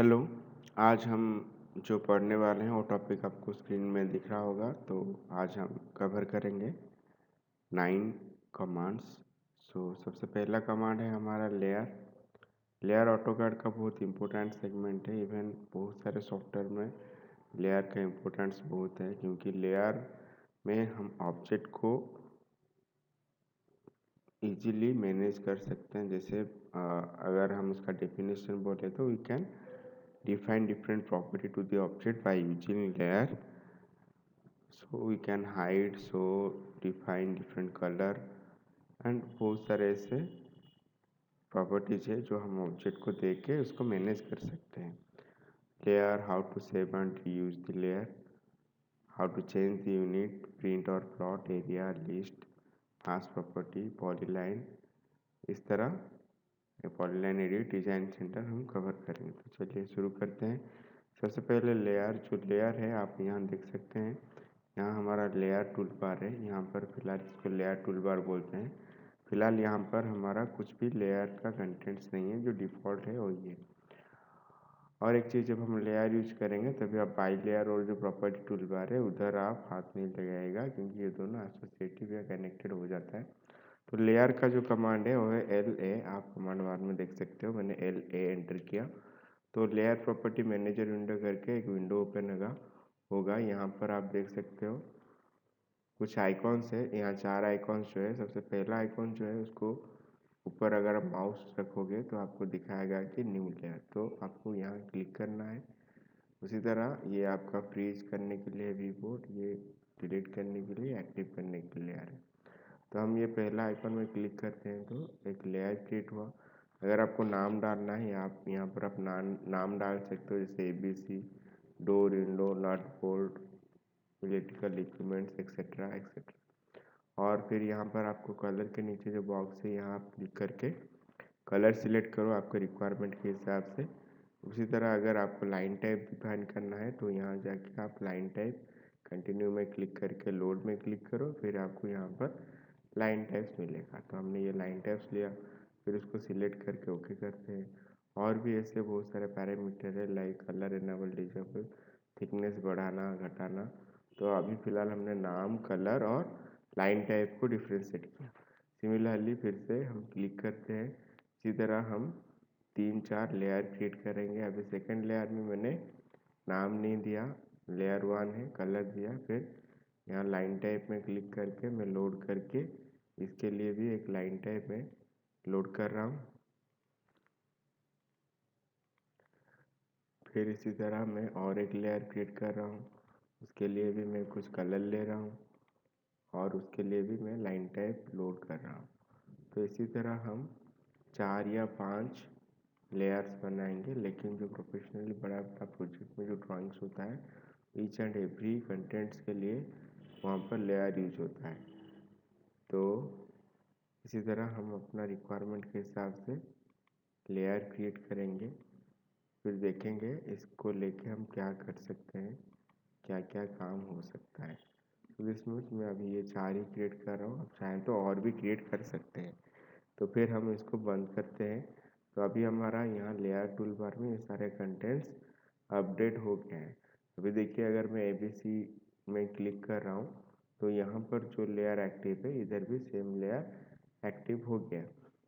Hello. आज हम जो पढ़ने वाले हैं वो टॉपिक आपको स्क्रीन में दिख रहा होगा। तो आज हम कवर करेंगे 9 कमांड्स। सबसे पहला कमांड है हमारा लेयर। लेयर ऑटोकैड का बहुत इंपॉर्टेंट सेगमेंट है। इवन बहुत सारे सॉफ्टवेयर में लेयर का इम्पोर्टेंस बहुत है, क्योंकि लेयर में हम ऑब्जेक्ट को इजीली मैनेज कर सकते हैं। जैसे अगर हम उसका डेफिनेशन बोले तो we can define different property to the object by using layer. So we can hide, so define different color and बहुत सारे ऐसे प्रॉपर्टीज है जो हम ऑब्जेक्ट को देख के उसको मैनेज कर सकते हैं। Layer, how to save and reuse the layer, how to change the unit, print और plot, area, list, mask property, polyline, इस तरह पॉलीलाइन एडिट, डिजाइन सेंटर हम कवर करेंगे। तो चलिए शुरू करते हैं। सबसे पहले लेयर, जो लेयर है आप यहाँ देख सकते हैं। यहाँ हमारा लेयर टूल बार है। यहाँ पर फिलहाल इसको लेयर टूल बार बोलते हैं। फिलहाल यहाँ पर हमारा कुछ भी लेयर का कंटेंट्स नहीं है, जो डिफ़ॉल्ट है वही है। और एक चीज़, जब हम लेयर यूज करेंगे तभी आप बाई लेयर और जो प्रॉपर्टी टूल बार है उधर आप हाथ नहीं लगाएगा, क्योंकि ये दोनों एसोसिएटिव या कनेक्टेड हो जाता है। तो लेयर का जो कमांड है वो है LA। आप कमांड बार में देख सकते हो, मैंने LA एंटर किया तो लेयर प्रॉपर्टी मैनेजर विंडो करके एक विंडो ओपन होगा। यहाँ पर आप देख सकते हो कुछ आइकॉन्स है। यहाँ 4 आइकॉन्स जो है, सबसे पहला आइकॉन जो है उसको ऊपर अगर आप माउस रखोगे तो आपको दिखाएगा कि न्यू लेयर, तो आपको यहाँ क्लिक करना है। उसी तरह ये आपका फ्रीज करने के लिए वीबोर्ड, ये डिलीट करने के लिए, एक्टिव करने के लिए है। तो हम ये पहला आइकॉन में क्लिक करते हैं तो एक लेयर क्रिएट हुआ। अगर आपको नाम डालना है आप यहाँ पर आप नाम डाल सकते हो, जैसे ABC, door, window, nut, bolt, electrical equipments, etcetera etcetera. और फिर यहाँ पर आपको कलर के नीचे जो बॉक्स है यहाँ आप क्लिक करके कलर सिलेक्ट करो आपके रिक्वायरमेंट के हिसाब से। उसी तरह अगर आपको लाइन टाइप डिफाइन करना है तो यहाँ जाके आप लाइन टाइप कंटिन्यू में क्लिक करके लोड में क्लिक करो, फिर आपको यहाँ पर लाइन टाइप्स मिलेगा। तो हमने ये लाइन टाइप्स लिया, फिर उसको सिलेक्ट करके ओके करते हैं। और भी ऐसे बहुत सारे पैरामीटर है, like colour, enable, disable, thickness बढ़ाना घटाना। तो अभी फ़िलहाल हमने नाम, कलर और लाइन टाइप को डिफ्रेंशिएट किया। सिमिलरली फिर से हम क्लिक करते हैं। इसी तरह हम 3-4 लेयर क्रिएट करेंगे। अभी सेकंड लेयर में मैंने नाम नहीं दिया, लेयर 1 है, कलर दिया। फिर यहाँ लाइन टाइप में क्लिक करके मैं लोड करके इसके लिए भी एक लाइन टाइप में लोड कर रहा हूँ। फिर इसी तरह मैं और एक लेयर क्रिएट कर रहा हूँ, उसके लिए भी मैं कुछ कलर ले रहा हूँ और उसके लिए भी मैं लाइन टाइप लोड कर रहा हूँ। तो इसी तरह हम 4 या 5 लेयर्स बनाएंगे। लेकिन जो प्रोफेशनली बड़ा बड़ा प्रोजेक्ट में जो ड्राइंग्स होता है, ईच एंड एवरी कंटेंट्स के लिए वहाँ पर लेयर यूज होता है। तो इसी तरह हम अपना रिक्वायरमेंट के हिसाब से लेयर क्रिएट करेंगे, फिर देखेंगे इसको लेके हम क्या कर सकते हैं, क्या क्या काम हो सकता है। तो इसमें मैं अभी ये 4 ही क्रिएट कर रहा हूँ, आप चाहें तो और भी क्रिएट कर सकते हैं। तो फिर हम इसको बंद करते हैं। तो अभी हमारा यहाँ लेयर टूल बार में ये सारे कंटेंट्स अपडेट हो गए हैं। अभी देखिए, अगर मैं ABC में क्लिक कर रहा हूँ तो यहाँ पर जो लेयर एक्टिव है इधर भी सेम लेयर एक्टिव हो गया।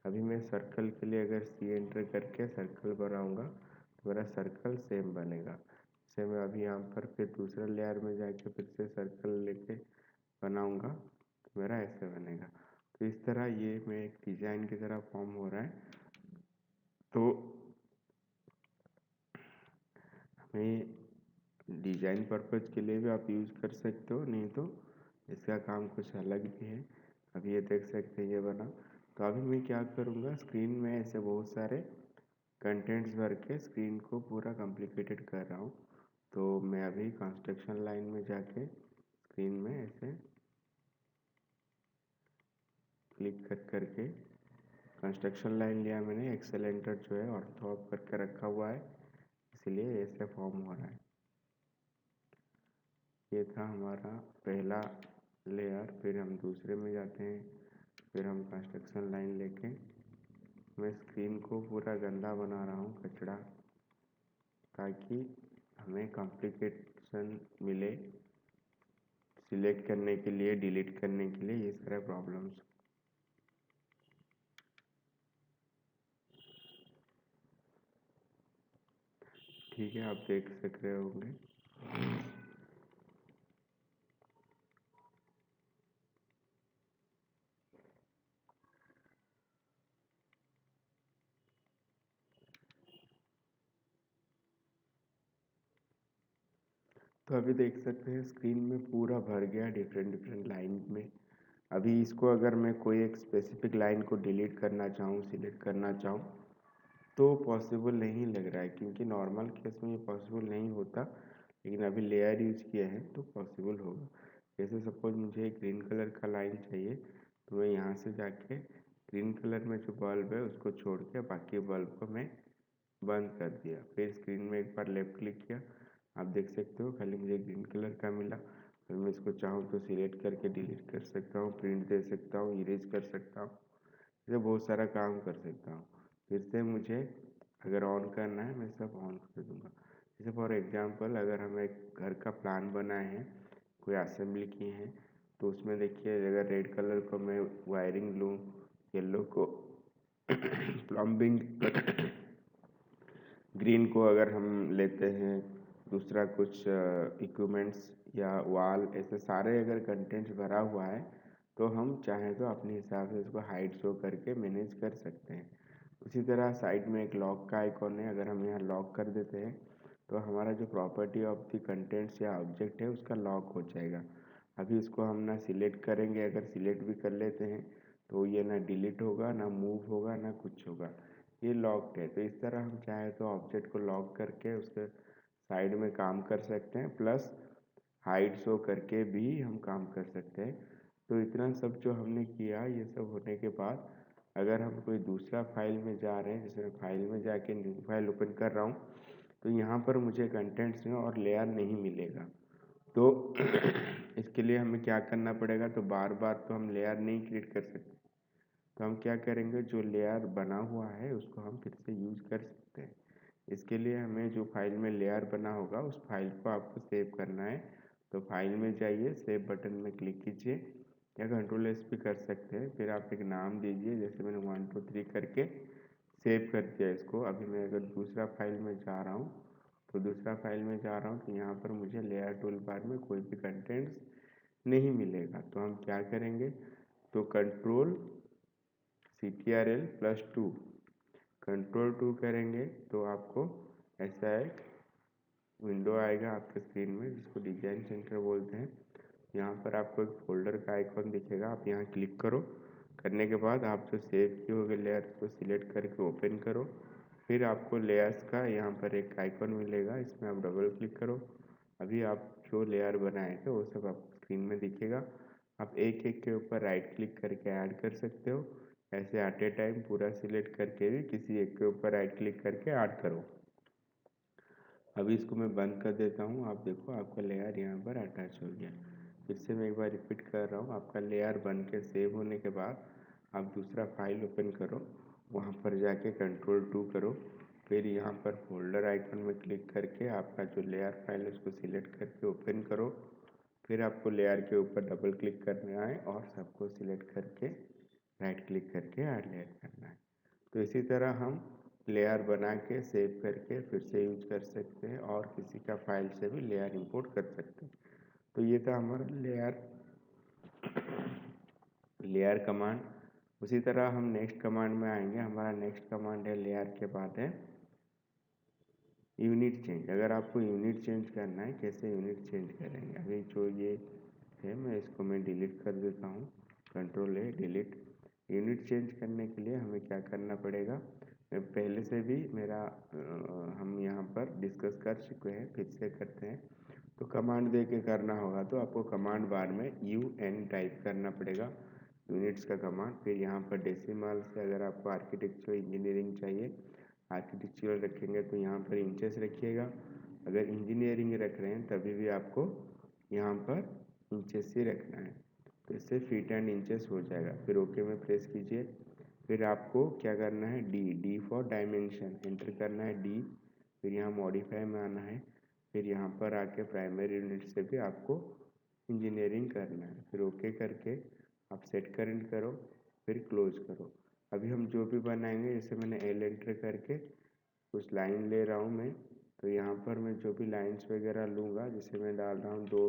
अभी मैं सर्कल के लिए अगर C एंटर करके सर्कल बनाऊँगा तो मेरा सर्कल सेम बनेगा। जैसे मैं अभी यहाँ पर फिर दूसरा लेयर में जाके फिर से सर्कल लेके बनाऊँगा तो मेरा ऐसे बनेगा। तो इस तरह ये मैं एक डिज़ाइन की तरह फॉर्म हो रहा है। तो हमें डिज़ाइन पर्पज़ के लिए भी आप यूज़ कर सकते हो, नहीं तो इसका काम कुछ अलग भी है। अभी ये देख सकते हैं ये बना। तो अभी मैं क्या करूँगा, स्क्रीन में ऐसे बहुत सारे कंटेंट्स भर के स्क्रीन को पूरा कॉम्प्लिकेटेड कर रहा हूँ। तो मैं अभी कंस्ट्रक्शन लाइन में जाके स्क्रीन में ऐसे क्लिक करके कंस्ट्रक्शन लाइन लिया मैंने। एक्सेलेंटर जो है ऑर्थो ऑफ करके रखा हुआ है, इसलिए ऐसे फॉर्म हो रहा है। ये था हमारा पहला लेयर। फिर हम दूसरे में जाते हैं। फिर हम कंस्ट्रक्शन लाइन लेके मैं स्क्रीन को पूरा गंदा बना रहा हूँ, कचड़ा। ताकि हमें कॉम्प्लिकेशन मिले सिलेक्ट करने के लिए, डिलीट करने के लिए, ये सारे प्रॉब्लम्स। ठीक है, आप देख सक रहे होंगे। तो अभी देख सकते हैं स्क्रीन में पूरा भर गया डिफरेंट लाइन में। अभी इसको अगर मैं कोई एक स्पेसिफिक लाइन को डिलीट करना चाहूँ, सिलेक्ट करना चाहूँ, तो पॉसिबल नहीं लग रहा है, क्योंकि नॉर्मल केस में ये पॉसिबल नहीं होता, लेकिन अभी लेयर यूज किया है तो पॉसिबल होगा। जैसे सपोज मुझे ग्रीन कलर का लाइन चाहिए, तो मैं यहाँ से जाके ग्रीन कलर में जो बल्ब है उसको छोड़ के बाकी बल्ब को मैं बंद कर दिया। फिर स्क्रीन में एक बार लेफ्ट क्लिक किया, आप देख सकते हो खाली मुझे ग्रीन कलर का मिला। फिर मैं इसको चाहूँ तो सिलेक्ट करके डिलीट कर सकता हूँ, प्रिंट दे सकता हूँ, इरेज कर सकता हूँ, ये बहुत सारा काम कर सकता हूँ। फिर से मुझे अगर ऑन करना है, मैं सब ऑन कर दूँगा। जैसे फॉर एग्जांपल अगर हम एक घर का प्लान बनाए हैं, कोई असेंबली किए हैं, तो उसमें देखिए अगर रेड कलर को मैं वायरिंग लूँ, येलो को प्लम्बिंग ग्रीन को अगर हम लेते हैं दूसरा कुछ इक्विपमेंट्स या वॉल, ऐसे सारे अगर कंटेंट्स भरा हुआ है, तो हम चाहें तो अपने हिसाब से इसको हाइड शो करके मैनेज कर सकते हैं। उसी तरह साइड में एक लॉक का आइकॉन है, अगर हम यहाँ लॉक कर देते हैं तो हमारा जो प्रॉपर्टी ऑफ द कंटेंट्स या ऑब्जेक्ट है उसका लॉक हो जाएगा। अभी इसको हम ना सिलेक्ट करेंगे, अगर सिलेक्ट भी कर लेते हैं तो ये ना डिलीट होगा, ना मूव होगा, ना कुछ होगा, ये लॉक्ड है। तो इस तरह हम चाहे तो ऑब्जेक्ट को लॉक करके उसके साइड में काम कर सकते हैं, प्लस हाइड शो करके भी हम काम कर सकते हैं। तो इतना सब जो हमने किया, ये सब होने के बाद अगर हम कोई दूसरा फाइल में जा रहे हैं, जैसे मैं फाइल में जाके न्यू फाइल ओपन कर रहा हूँ, तो यहाँ पर मुझे कंटेंट्स में और लेयर नहीं मिलेगा। तो इसके लिए हमें क्या करना पड़ेगा, तो बार बार तो हम लेयर नहीं क्रिएट कर सकते, तो हम क्या करेंगे, जो लेयर बना हुआ है उसको हम फिर से यूज कर सकते हैं। इसके लिए हमें जो फाइल में लेयर बना होगा उस फाइल को आपको सेव करना है। तो फाइल में जाइए, सेव बटन में क्लिक कीजिए, या कंट्रोल एस भी कर सकते हैं। फिर आप एक नाम दीजिए, जैसे मैंने 1 2 3 करके सेव कर दिया इसको। अभी मैं अगर दूसरा फाइल में जा रहा हूँ, तो दूसरा फाइल में जा रहा हूँ तो यहाँ पर मुझे लेयर टूल बार में कोई भी कंटेंट्स नहीं मिलेगा। तो हम क्या करेंगे, तो कंट्रोल CTRL+2, कंट्रोल 2 करेंगे तो आपको ऐसा एक विंडो आएगा आपके स्क्रीन में, जिसको डिजाइन सेंटर बोलते हैं। यहाँ पर आपको एक फोल्डर का आइकॉन दिखेगा, आप यहाँ क्लिक करो। करने के बाद आप जो सेव किए हुए लेयर्स को सिलेक्ट करके ओपन करो। फिर आपको लेयर्स का यहाँ पर एक आइकॉन मिलेगा, इसमें आप डबल क्लिक करो। अभी आप जो लेयर बनाए थे वो सब आपको स्क्रीन में दिखेगा। आप एक एक के ऊपर राइट क्लिक करके ऐड कर सकते हो। ऐसे एट ए टाइम पूरा सिलेक्ट करके भी किसी एक के ऊपर राइट क्लिक करके ऐड करो। अभी इसको मैं बंद कर देता हूँ। आप देखो आपका लेयर यहाँ पर अटैच हो गया। फिर से मैं एक बार रिपीट कर रहा हूँ, आपका लेयर बन के सेव होने के बाद आप दूसरा फाइल ओपन करो, वहाँ पर जाके कंट्रोल 2 करो। फिर यहाँ पर फोल्डर आइकन में क्लिक करके आपका जो लेयर फाइल है उसको सिलेक्ट करके ओपन करो। फिर आपको लेयर के ऊपर डबल क्लिक करना है और सबको सिलेक्ट करके राइट क्लिक करके ऐड लेयर करना है। तो इसी तरह हम लेयर बना के सेव करके फिर से यूज कर सकते हैं, और किसी का फाइल से भी लेयर इंपोर्ट कर सकते हैं। तो ये था हमारा लेयर कमांड। उसी तरह हम नेक्स्ट कमांड में आएंगे। हमारा नेक्स्ट कमांड है लेयर के बाद है यूनिट चेंज। अगर आपको यूनिट चेंज करना है, कैसे यूनिट चेंज करेंगे, अभी जो ये है मैं इसको डिलीट कर देता हूँ, कंट्रोल ए डिलीट। यूनिट चेंज करने के लिए हमें क्या करना पड़ेगा, पहले से भी हम यहाँ पर डिस्कस कर चुके हैं, फिर से करते हैं। तो कमांड दे के करना होगा, तो आपको कमांड बार में UN टाइप करना पड़ेगा, यूनिट्स का कमांड। फिर यहाँ पर डेसिमल से अगर आपको आर्किटेक्चर इंजीनियरिंग चाहिए, आर्किटेक्चरल रखेंगे तो यहाँ पर इंचेस रखिएगा। अगर इंजीनियरिंग रख रहे हैं तभी भी आपको यहाँ पर इंचेस ही रखना है, तो इससे फीट एंड इंचेस हो जाएगा। फिर ओके में प्रेस कीजिए। फिर आपको क्या करना है, डी फॉर डायमेंशन एंटर करना है, डी फिर यहाँ मॉडिफाई में आना है, फिर यहाँ पर आके प्राइमरी यूनिट से भी आपको इंजीनियरिंग करना है। फिर ओके करके आप सेट करंट करो, फिर क्लोज करो। अभी हम जो भी बनाएंगे, जैसे मैंने एल एंटर करके कुछ लाइन ले रहा हूँ मैं, तो यहाँ पर मैं जो भी लाइंस वगैरह लूँगा, जैसे मैं डाल रहा हूँ 2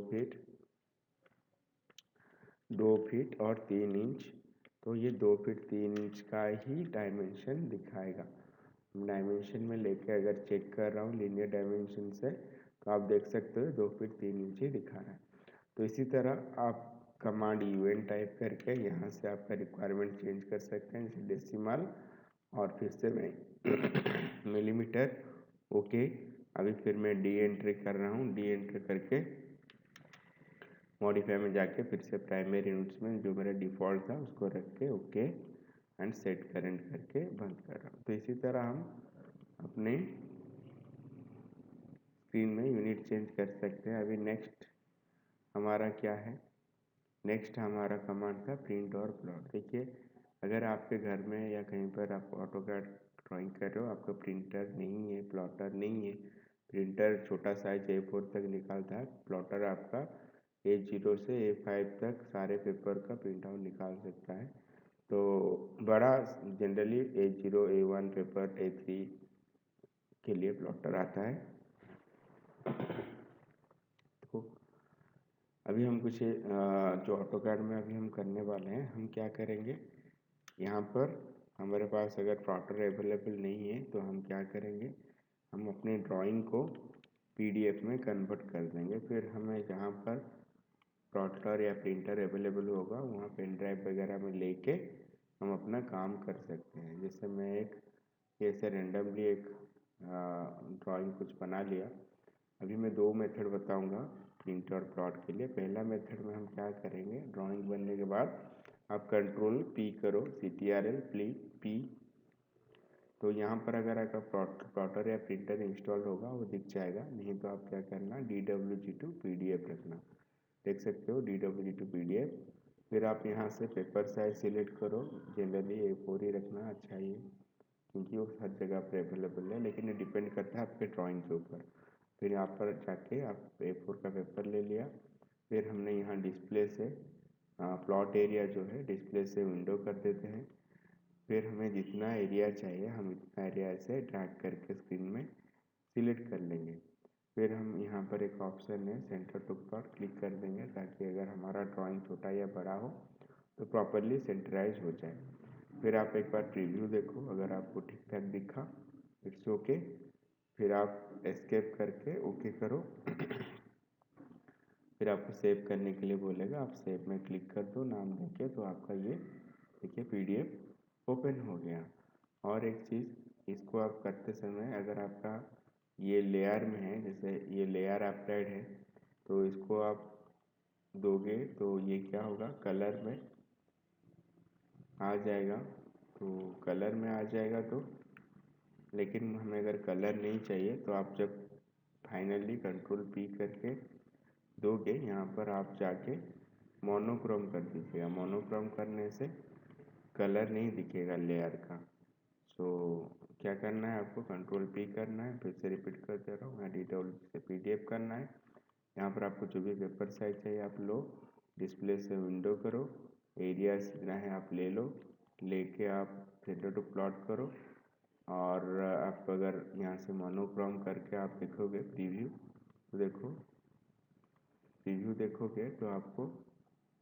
फीट और 3 इंच, तो ये 2 फीट 3 इंच का ही डायमेंशन दिखाएगा। डायमेंशन में लेके अगर चेक कर रहा हूँ लीनियर डायमेंशन से, तो आप देख सकते हो 2 फीट 3 इंच ही दिखा रहा है। तो इसी तरह आप कमांड यूएन टाइप करके यहाँ से आपका रिक्वायरमेंट चेंज कर सकते हैं, जैसे डेसिमल और फिर से मैं मिलीमीटर। ओके, अभी फिर मैं डी एंट्री कर रहा हूँ, डी एंट्री करके मॉडिफाई में जाके फिर से प्राइमरी यूनिट्स में जो मेरा डिफ़ॉल्ट था उसको रख के ओके एंड सेट करंट करके बंद कर रहा हूँ। तो इसी तरह हम अपने स्क्रीन में यूनिट चेंज कर सकते हैं। अभी नेक्स्ट हमारा क्या है, नेक्स्ट हमारा कमांड था प्रिंट और प्लॉट। देखिए, अगर आपके घर में या कहीं पर आप ऑटोकैड ड्राइंग कर रहे हो, आपका प्रिंटर नहीं है, प्लॉटर नहीं है, प्रिंटर छोटा साइज A4 तक निकालता है, प्लॉटर आपका A0 से A5 तक सारे पेपर का प्रिंट आउट निकाल सकता है। तो बड़ा generally A0 A1 paper A3 के लिए प्लॉटर आता है। तो अभी हम कुछ जो ऑटोकैड में अभी हम करने वाले हैं, हम क्या करेंगे, यहाँ पर हमारे पास अगर प्लॉटर अवेलेबल नहीं है तो हम क्या करेंगे, हम अपनी ड्राइंग को PDF में कन्वर्ट कर देंगे। फिर हमें जहाँ पर प्लॉटर या प्रिंटर अवेलेबल होगा वहाँ पेन ड्राइव वगैरह में लेके हम अपना काम कर सकते हैं। जैसे मैं एक ऐसे रेंडमली एक ड्राइंग कुछ बना लिया। अभी मैं 2 मेथड बताऊंगा प्रिंट और प्लॉट के लिए। पहला मेथड में हम क्या करेंगे, ड्राइंग बनने के बाद आप कंट्रोल P करो, CTRL P, तो यहाँ पर अगर आपका प्लॉटर या प्रिंटर इंस्टॉल होगा वो दिख जाएगा, नहीं तो आप क्या करना, DWG2 PDF रखना। देख सकते हो DWG2 PDF। फिर आप यहाँ से पेपर साइज सिलेक्ट करो, जनरली A4 ही रखना अच्छा ही है क्योंकि वो हर जगह पर अवेलेबल है, लेकिन ये डिपेंड करता है आपके ड्राइंग के ऊपर। फिर यहाँ पर जाके आप A4 का पेपर ले लिया। फिर हमने यहाँ डिस्प्ले से प्लॉट एरिया जो है डिस्प्ले से विंडो कर देते हैं। फिर हमें जितना एरिया चाहिए हम इतना एरिया ऐसे ड्रैग करके स्क्रीन में सिलेक्ट कर लेंगे। फिर हम यहाँ पर एक ऑप्शन है सेंटर टू प्लॉट, क्लिक कर देंगे ताकि अगर हमारा ड्राइंग छोटा या बड़ा हो तो प्रॉपरली सेंटराइज हो जाए। फिर आप एक बार प्रीव्यू देखो, अगर आपको ठीक ठाक दिखा इट्स ओके। फिर आप एस्केप करके ओके करो। फिर आपको सेव करने के लिए बोलेगा, आप सेव में क्लिक कर दो नाम देके, तो आपका ये देखिए PDF ओपन हो गया। और एक चीज़, इसको आप करते समय अगर आपका ये लेयर में है, जैसे ये लेयर अप्लाइड है, तो इसको आप दोगे तो ये क्या होगा, कलर में आ जाएगा। तो कलर में आ जाएगा तो, लेकिन हमें अगर कलर नहीं चाहिए तो आप जब फाइनली कंट्रोल P करके दोगे, यहाँ पर आप जाके मोनोक्रोम कर दीजिएगा। मोनोक्रोम करने से कलर नहीं दिखेगा लेयर का। सो क्या करना है, आपको कंट्रोल P करना है, फिर से रिपीट कर दे रहा हूँ, यहाँ DW से PDF करना है। यहाँ पर आपको जो भी पेपर साइज चाहिए आप लो, डिस्प्ले से विंडो करो, एरिया सीखना है आप ले लो, लेके आप सेंटर टू प्लॉट करो। और आप अगर यहाँ से मोनोक्रोम करके आप देखोगे प्रीव्यू, तो देखो प्रीव्यू देखोगे तो आपको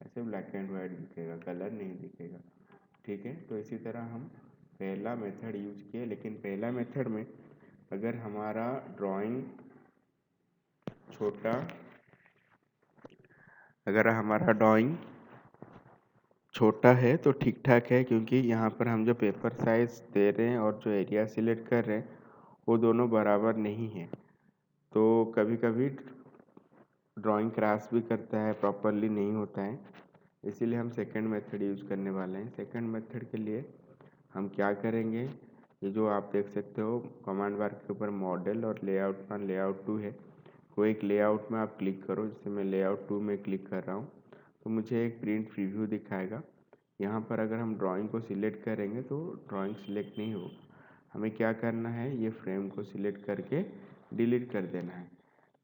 ऐसे ब्लैक एंड वाइट दिखेगा, कलर नहीं दिखेगा। ठीक है, तो इसी तरह हम पहला मेथड यूज किए, लेकिन पहला मेथड में अगर हमारा ड्राइंग छोटा, अगर हमारा ड्राइंग छोटा है तो ठीक ठाक है, क्योंकि यहाँ पर हम जो पेपर साइज दे रहे हैं और जो एरिया सिलेक्ट कर रहे हैं वो दोनों बराबर नहीं है। तो कभी कभी ड्राइंग क्रैश भी करता है, प्रॉपरली नहीं होता है, इसीलिए हम सेकंड मेथड यूज़ करने वाले हैं। सेकंड मेथड के लिए हम क्या करेंगे, ये जो आप देख सकते हो कमांड बार के ऊपर मॉडल और लेआउट का लेआउट 2 है, वो एक लेआउट में आप क्लिक करो। जैसे मैं लेआउट 2 में क्लिक कर रहा हूँ तो मुझे एक प्रिंट प्रीव्यू दिखाएगा। यहाँ पर अगर हम ड्राइंग को सिलेक्ट करेंगे तो ड्राइंग सिलेक्ट नहीं होगा, हमें क्या करना है, ये फ्रेम को सिलेक्ट करके डिलीट कर देना है।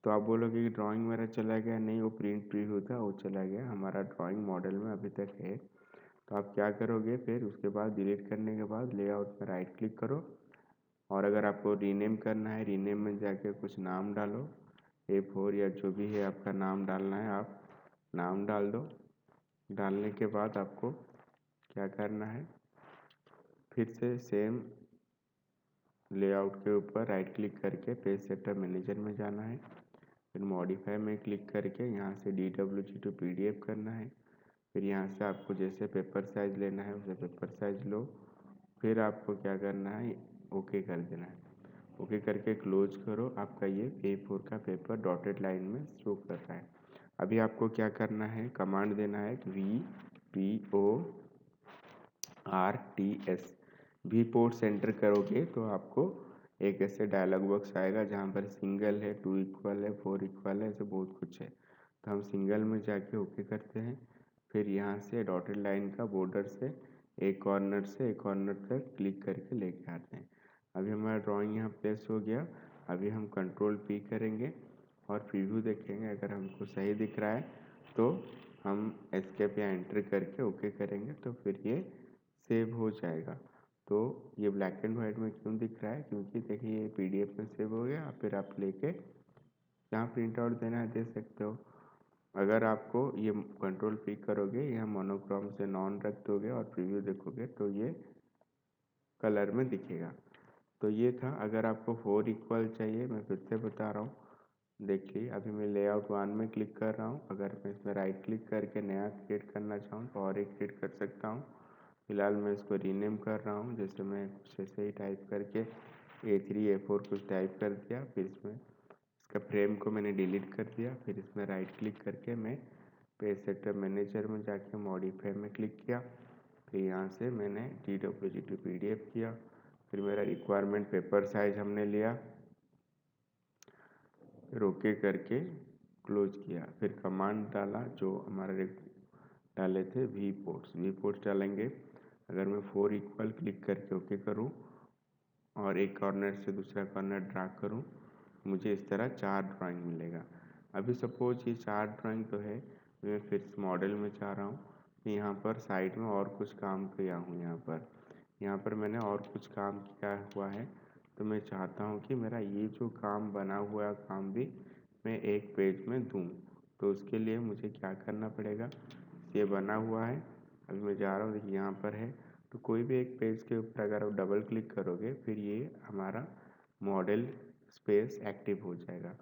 तो आप बोलोगे कि ड्राइंग मेरा चला गया, नहीं, वो प्रिंट प्रीव्यू था वो चला गया, हमारा ड्राइंग मॉडल में अभी तक है। तो आप क्या करोगे, फिर उसके बाद डिलीट करने के बाद लेआउट में राइट क्लिक करो, और अगर आपको रीनेम करना है, रीनेम में जाके कुछ नाम डालो, A4 या जो भी है आपका नाम डालना है, आप नाम डाल दो। डालने के बाद आपको क्या करना है, फिर से सेम लेआउट के ऊपर राइट क्लिक करके पेज सेटअप मैनेजर में जाना है, फिर मॉडिफाई में क्लिक करके यहाँ से DWG टू PDF करना है। फिर यहाँ से आपको जैसे पेपर साइज लेना है वैसे पेपर साइज लो, फिर आपको क्या करना है, ओके कर देना है। ओके करके क्लोज करो, आपका ये A4 का पेपर डॉटेड लाइन में शो कर रहा है। अभी आपको क्या करना है, कमांड देना है VPORTS। VPORT एंटर करोगे तो आपको एक ऐसे डायलॉग बॉक्स आएगा जहाँ पर सिंगल है, 2 इक्वल है, 4 इक्वल है, ऐसे बहुत कुछ है। तो हम सिंगल में जाके ओके करते हैं। फिर यहाँ से डॉटेड लाइन का बॉर्डर से एक कॉर्नर तक क्लिक करके लेके आते हैं। अभी हमारा ड्राइंग यहाँ प्लेस हो गया। अभी हम Ctrl+P करेंगे और प्रीव्यू देखेंगे, अगर हमको सही दिख रहा है तो हम एस्केप या एंटर करके ओके करेंगे, तो फिर ये सेव हो जाएगा। तो ये ब्लैक एंड वाइट में क्यों दिख रहा है, क्योंकि देखिए ये PDF में सेव हो गया, फिर आप लेके जहाँ प्रिंट आउट देना है दे सकते हो। अगर आपको ये Ctrl+P करोगे, यह मोनोक्रोम से नॉन रख दोगे और प्रीव्यू देखोगे तो ये कलर में दिखेगा। तो ये था। अगर आपको 4 इक्वल चाहिए, मैं फिर से बता रहा हूँ, देखिए अभी मैं लेआउट 1 में क्लिक कर रहा हूँ। अगर मैं इसमें राइट क्लिक करके नया क्रिएट करना चाहूँ तो और एक क्रिएट कर सकता हूँ। फिलहाल मैं इसको रीनेम कर रहा हूँ, जैसे मैं कुछ ऐसे ही टाइप करके A3 A4 कुछ टाइप कर दिया, फिर इसमें इसका फ्रेम को मैंने डिलीट कर दिया। फिर इसमें राइट क्लिक करके मैं पेज सेटअप मैनेजर में जाके मॉडिफाई में क्लिक किया, फिर यहाँ से मैंने DWG टू PDF किया, फिर मेरा रिक्वायरमेंट पेपर साइज हमने लिया, फिर ओके करके क्लोज किया, फिर कमांड डाला जो हमारे डाले थे VPORTS डालेंगे। अगर मैं 4 इक्वल क्लिक करके ओके करूँ और एक कॉर्नर से दूसरा कॉर्नर ड्रैग करूँ, मुझे इस तरह 4 ड्राइंग मिलेगा। अभी सपोज ये 4 ड्राइंग तो है, मैं फिर इस मॉडल में चाह रहा हूँ कि यहाँ पर साइड में और कुछ काम किया हूँ, यहाँ पर मैंने और कुछ काम किया हुआ है, तो मैं चाहता हूँ कि मेरा ये जो काम बना हुआ काम भी मैं एक पेज में दूँ। तो उसके लिए मुझे क्या करना पड़ेगा, ये बना हुआ है, अभी मैं जा रहा हूँ, देखिए यहाँ पर है। तो कोई भी एक पेज के ऊपर अगर आप डबल क्लिक करोगे, फिर ये हमारा मॉडल स्पेस एक्टिव हो जाएगा।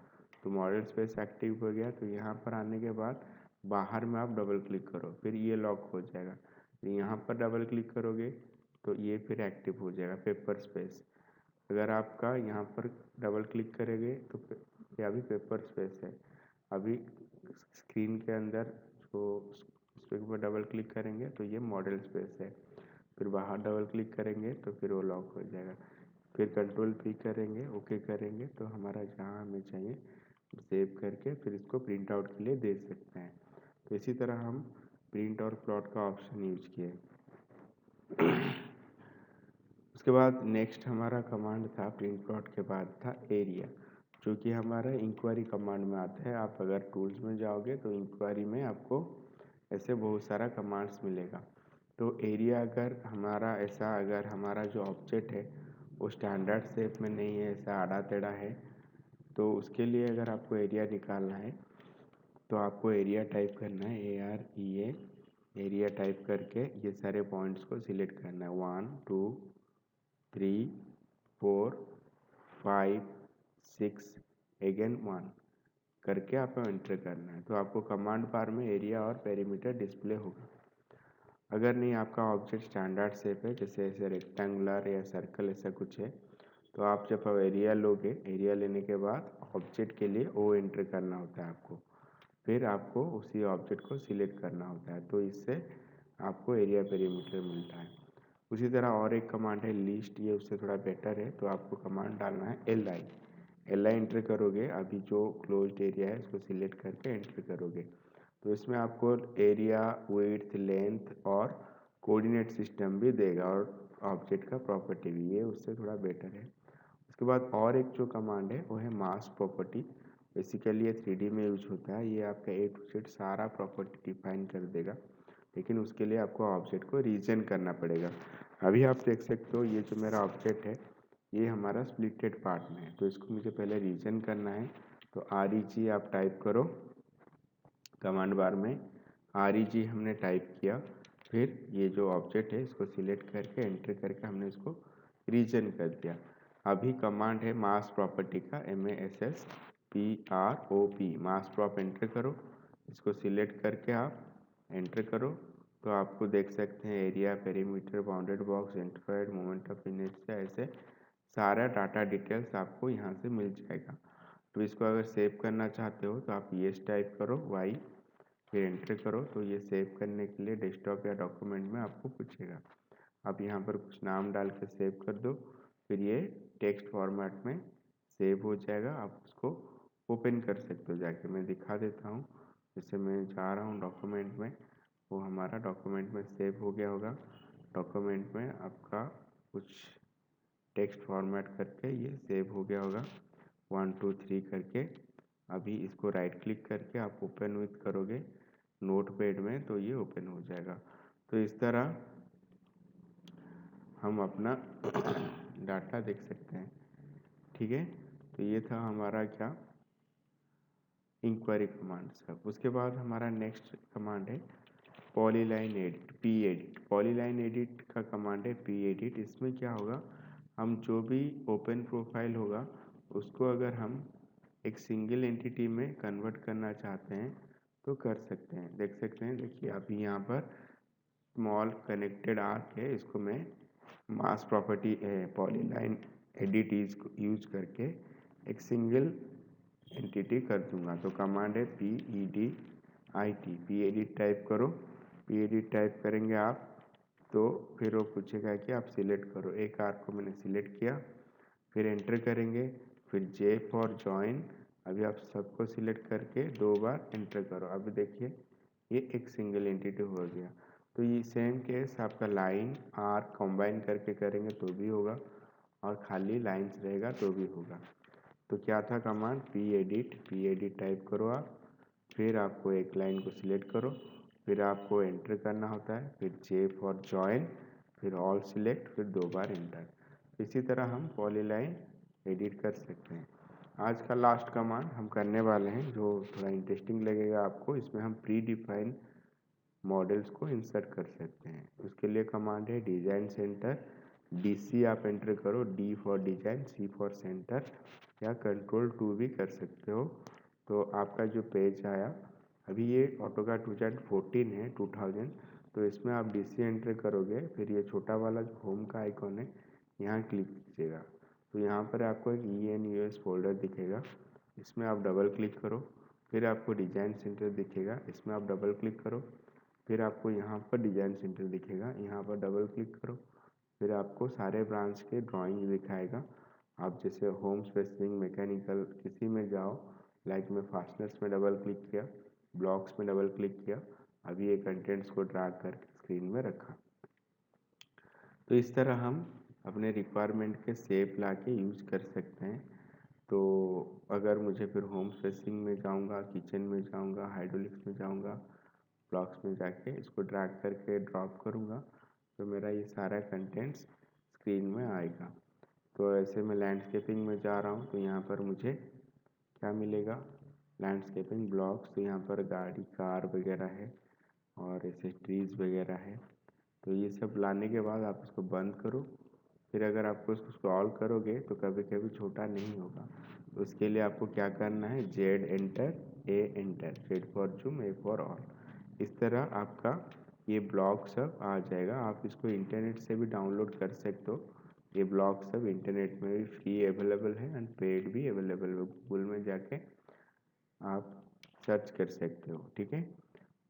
तो मॉडल स्पेस एक्टिव हो गया, तो यहाँ पर आने के बाद बाहर में आप डबल क्लिक करो, फिर ये लॉक हो जाएगा। तो यहाँ पर डबल क्लिक करोगे तो ये फिर एक्टिव हो जाएगा पेपर स्पेस। अगर आपका यहाँ पर डबल क्लिक करेंगे तो ये अभी पेपर स्पेस है। अभी स्क्रीन के अंदर जो उसके ऊपर डबल क्लिक करेंगे तो ये मॉडल स्पेस है, फिर बाहर डबल क्लिक करेंगे तो फिर वो लॉक हो जाएगा। फिर Ctrl+P करेंगे, ओके करेंगे, तो हमारा जहाँ हमें चाहिए सेव करके फिर इसको प्रिंट आउट के लिए दे सकते हैं। तो इसी तरह हम प्रिंट और प्लॉट का ऑप्शन यूज किए। उसके बाद नेक्स्ट हमारा कमांड था प्रिंट प्लॉट के बाद था एरिया, जो कि हमारा इंक्वायरी कमांड में आता है। आप अगर टूल्स में जाओगे तो इंक्वायरी में आपको ऐसे बहुत सारा कमांड्स मिलेगा। तो एरिया अगर हमारा जो ऑब्जेक्ट है वो स्टैंडर्ड शेप में नहीं है, ऐसा आड़ा टेढ़ा है, तो उसके लिए अगर आपको एरिया निकालना है तो आपको एरिया टाइप करना है, AREA, एरिया टाइप करके ये सारे पॉइंट्स को सिलेक्ट करना है, 1 2 3 4 5 6 अगेन 1 करके आपको एंटर करना है। तो आपको कमांड बार में एरिया और पेरीमीटर डिस्प्ले होगा। अगर नहीं आपका ऑब्जेक्ट स्टैंडर्ड शेप है, जैसे ऐसे रेक्टेंगुलर या सर्कल ऐसा कुछ है, तो आप जब एरिया लोगे, एरिया लेने के बाद ऑब्जेक्ट के लिए O एंटर करना होता है आपको, फिर आपको उसी ऑब्जेक्ट को सिलेक्ट करना होता है, तो इससे आपको एरिया पेरीमीटर मिलता है। उसी तरह और एक कमांड है लिस्ट, ये उससे थोड़ा बेटर है। तो आपको कमांड डालना है LI एंटर करोगे, अभी जो क्लोज्ड एरिया है उसको सिलेक्ट करके एंटर करोगे, तो इसमें आपको एरिया, विड्थ, लेंथ और कोऑर्डिनेट सिस्टम भी देगा और ऑब्जेक्ट का प्रॉपर्टी भी, ये उससे थोड़ा बेटर है। उसके बाद और एक जो कमांड है वो है मास्क प्रॉपर्टी। बेसिकली ये 3D में यूज होता है, ये आपका A to Z सारा प्रॉपर्टी डिफाइन कर देगा, लेकिन उसके लिए आपको ऑब्जेक्ट को रीजन करना पड़ेगा। अभी आप देख सकते हो ये जो मेरा ऑब्जेक्ट है ये हमारा स्प्लिटेड पार्ट में है, तो इसको मुझे पहले रीजन करना है। तो REG आप टाइप करो कमांड बार में, REG हमने टाइप किया, फिर ये जो ऑब्जेक्ट है इसको सिलेक्ट करके एंटर करके हमने इसको रीजन कर दिया। अभी कमांड है मास प्रॉपर्टी का MASSPROP, मास प्रॉप एंटर करो, इसको सिलेक्ट करके आप एंटर करो तो आपको देख सकते हैं area, perimeter, bounded box, centroid, moment of inertia, ऐसे सारा डाटा डिटेल्स आपको यहाँ से मिल जाएगा। तो इसको अगर सेव करना चाहते हो तो आप येस टाइप करो Y, फिर एंटर करो, तो ये सेव करने के लिए डेस्कटॉप या डॉक्यूमेंट में आपको पूछेगा। आप यहाँ पर कुछ नाम डाल के सेव कर दो, फिर ये टेक्स्ट फॉर्मेट में सेव हो जाएगा। आप उसको ओपन कर सकते हो जाके, मैं दिखा देता हूँ। जैसे मैं जा रहा हूँ डॉक्यूमेंट में, वो हमारा डॉक्यूमेंट में सेव हो गया होगा। डॉक्यूमेंट में आपका कुछ टेक्स्ट फॉर्मेट करके ये सेव हो गया होगा 1 2 3 करके। अभी इसको राइट क्लिक करके आप ओपन विथ करोगे नोटपैड में तो ये ओपन हो जाएगा। तो इस तरह हम अपना डाटा देख सकते हैं, ठीक है। तो ये था हमारा क्या इंक्वायरी कमांड सब। उसके बाद हमारा नेक्स्ट कमांड है polyline edit, P-edit। Polyline edit का कमांड है P-edit। इसमें क्या होगा, हम जो भी ओपन प्रोफाइल होगा उसको अगर हम एक सिंगल एंटिटी में कन्वर्ट करना चाहते हैं तो कर सकते हैं। देख सकते हैं, देखिए अभी यहाँ पर स्मॉल कनेक्टेड आर्क है, इसको मैं मास प्रॉपर्टी पॉलीलाइन एडिट यूज करके एक सिंगल एंटिटी कर दूंगा। तो कमांड है PEDIT, P-edit टाइप करो। P-edit टाइप करेंगे आप तो फिर वो पूछेगा कि आप सिलेक्ट करो। एक आर्क को मैंने सिलेक्ट किया, फिर एंटर करेंगे, फिर J फॉर जॉइन। अभी आप सबको सिलेक्ट करके 2 बार एंटर करो। अभी देखिए ये एक सिंगल एंटिटी हो गया। तो ये सेम केस आपका लाइन आर्क कंबाइन करके करेंगे तो भी होगा, और खाली लाइन्स रहेगा तो भी होगा। तो क्या था कमांड P-edit टाइप करो आप, फिर आपको एक लाइन को सिलेक्ट करो, फिर आपको एंटर करना होता है, फिर J फॉर जॉइन, फिर ऑल सिलेक्ट, फिर 2 बार एंटर। इसी तरह हम पॉलीलाइन एडिट कर सकते हैं। आज का लास्ट कमांड हम करने वाले हैं जो थोड़ा इंटरेस्टिंग लगेगा आपको। इसमें हम प्री डिफाइन मॉडल्स को इंसर्ट कर सकते हैं। उसके लिए कमांड है डिजाइन सेंटर, DC आप एंटर करो, D for design, C for centre, या Ctrl+2 भी कर सकते हो। तो आपका जो पेज आया, अभी ये AutoCAD 2014 है 2000, तो इसमें आप DC एंटर करोगे, फिर ये छोटा वाला जो होम का आइकॉन है यहाँ क्लिक कीजिएगा। तो यहाँ पर आपको एक ENUS फोल्डर दिखेगा, इसमें आप डबल क्लिक करो, फिर आपको डिजाइन सेंटर दिखेगा, इसमें आप डबल क्लिक करो, फिर आपको यहाँ पर डिजाइन सेंटर दिखेगा, यहाँ पर डबल क्लिक करो, फिर आपको सारे ब्रांच के ड्राइंग दिखाएगा। आप जैसे होम, स्पेसिफिक, मैकेनिकल किसी में जाओ, लाइक मैं फास्टनर्स में डबल क्लिक किया, ब्लॉक्स में डबल क्लिक किया, अभी ये कंटेंट्स को ड्रैग करके स्क्रीन में रखा। तो इस तरह हम अपने रिक्वायरमेंट के शेप ला के यूज कर सकते हैं। तो अगर मुझे फिर होम स्पेसिंग में जाऊंगा, किचन में जाऊंगा, हाइड्रोलिक्स में जाऊंगा, ब्लॉक्स में जाके इसको ड्रैग करके ड्रॉप करूंगा तो मेरा ये सारा कंटेंट्स स्क्रीन में आएगा। तो ऐसे मैं लैंडस्केपिंग में जा रहा हूँ तो यहाँ पर मुझे क्या मिलेगा, लैंडस्केपिंग ब्लॉक्स। तो यहाँ पर गाड़ी, कार वगैरह है और ऐसे ट्रीज वगैरह है। तो ये सब लाने के बाद आप इसको बंद करो, फिर अगर आपको इसको स्क्रॉल करोगे तो कभी कभी छोटा नहीं होगा। तो उसके लिए आपको क्या करना है, Z enter, A enter, Z for zoom, A for all. इस तरह आपका ये ब्लॉग सब आ जाएगा। आप इसको इंटरनेट से भी डाउनलोड कर सकते हो। ये ब्लॉग सब इंटरनेट में भी फ्री अवेलेबल है एंड पेड भी अवेलेबल है। गूगल में जाके आप सर्च कर सकते हो, ठीक है।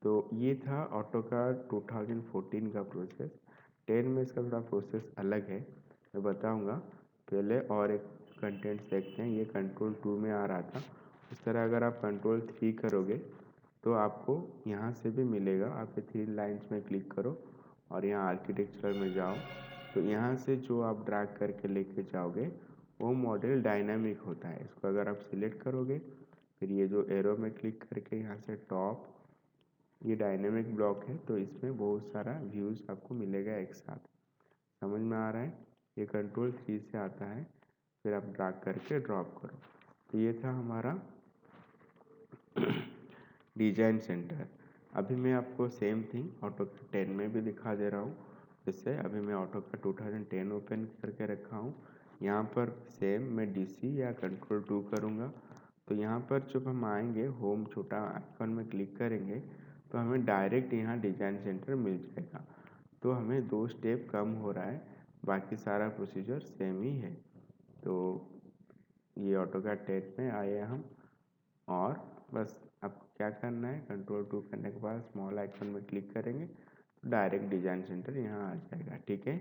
तो ये था AutoCAD 2014 का प्रोसेस। 10 में इसका थोड़ा प्रोसेस अलग है, मैं बताऊंगा। पहले और एक कंटेंट्स देखते हैं। ये Ctrl+2 में आ रहा था, इस तरह अगर आप Ctrl+3 करोगे तो आपको यहाँ से भी मिलेगा। आप ये 3 लाइन्स में क्लिक करो और यहाँ आर्किटेक्चरल में जाओ तो यहाँ से जो आप ड्रैग करके लेके जाओगे वो मॉडल डायनामिक होता है। इसको अगर आप सिलेक्ट करोगे फिर ये जो एरो में क्लिक करके यहाँ से टॉप, ये डायनेमिक ब्लॉक है तो इसमें बहुत सारा व्यूज़ आपको मिलेगा एक साथ। समझ में आ रहा है? ये कंट्रोल 3 से आता है, फिर आप ड्रैग करके ड्रॉप करो। तो ये था हमारा डिजाइन सेंटर। अभी मैं आपको सेम थिंग ऑटोकैड 10 में भी दिखा दे रहा हूँ। जैसे अभी मैं ऑटोकैड 2010 ओपन करके रखा हूँ। यहाँ पर सेम मैं DC या कंट्रोल 2 करूँगा तो यहाँ पर जब हम आएंगे होम छोटा आइकन में क्लिक करेंगे तो हमें डायरेक्ट यहाँ डिजाइन सेंटर मिल जाएगा। तो हमें 2 स्टेप कम हो रहा है, बाकी सारा प्रोसीजर सेम ही है। तो ये ऑटोकैड 10 में आए हम, और बस अब क्या करना है, कंट्रोल 2 करने के बाद स्मॉल आइकन में क्लिक करेंगे तो डायरेक्ट डिजाइन सेंटर यहाँ आ जाएगा। ठीक है,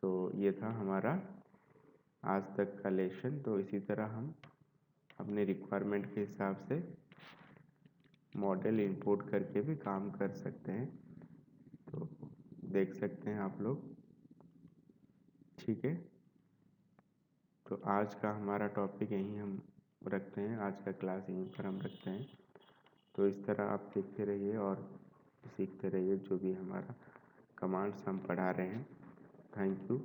सो ये था हमारा आज तक का लेसन। तो इसी तरह हम अपने रिक्वायरमेंट के हिसाब से मॉडल इंपोर्ट करके भी काम कर सकते हैं। तो देख सकते हैं आप लोग। ठीक है, तो आज का हमारा टॉपिक यहीं हम रखते हैं, आज का क्लास यहीं पर हम रखते हैं। तो इस तरह आप देखते रहिए और सीखते रहिए जो भी हमारा कमांड्स हम पढ़ा रहे हैं। Thank you.